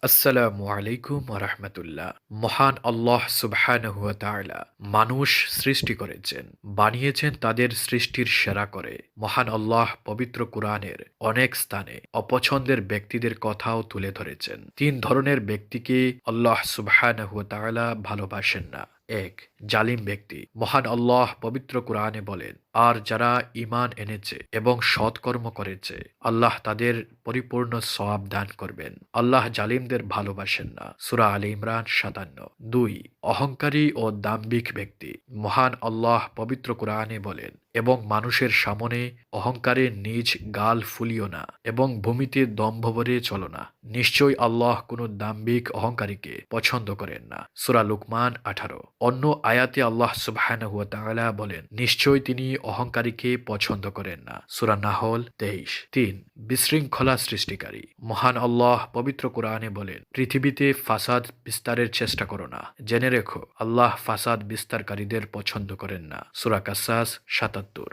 আসসালামু আলাইকুম রাহমাতুল্লাহ। মহান আল্লাহ সুবহানাহু ওয়া তাআলা মানুষ সৃষ্টি করেছেন, বানিয়েছেন তাদের সৃষ্টির সেরা করে। মহান আল্লাহ পবিত্র কুরআনের অনেক স্থানে অপছন্দের ব্যক্তিদের কথাও তুলে ধরেছেন। তিন ধরনের ব্যক্তিকে আল্লাহ সুবহানাহু ওয়া তাআলা ভালোবাসেন না। এক, জালিম ব্যক্তি। মহান আল্লাহ পবিত্র কুরআনে বলেন, আর যারা ঈমান এনেছে এবং সৎকর্ম করেছে আল্লাহ তাদের পরিপূর্ণ সওয়াব দান করবেন। আল্লাহ জালিমদের ভালোবাসেন না। সূরা আলে ইমরান ৫৭। দুই, অহংকারী ও দাম্ভিক ব্যক্তি। মহান আল্লাহ পবিত্র কুরআনে বলেন, এবং মানুষের সামনে অহংকারে নিজ গাল ফুলিও না এবং ভূমিতে দম্ভ ভরে চলো না। নিশ্চয়ই আল্লাহ কোনো দাম্ভিক অহংকারীকে পছন্দ করেন না। সূরা লুকমান ১৮। অন্য আয়াতে আল্লাহ সুবহানাহু ওয়া তাআলা বলেন, নিশ্চয়ই তিনি অহংকারীকে পছন্দ করেন না। সূরা নাহল ২৩। তিন, বিশৃঙ্খলা সৃষ্টিকারী। মহান আল্লাহ পবিত্র কুরআনে বলেন, পৃথিবীতে ফাসাদ বিস্তারের চেষ্টা করো না, জেনে রেখো আল্লাহ ফাসাদ বিস্তারকারীদের পছন্দ করেন না। সূরা কাসাস ৭৭।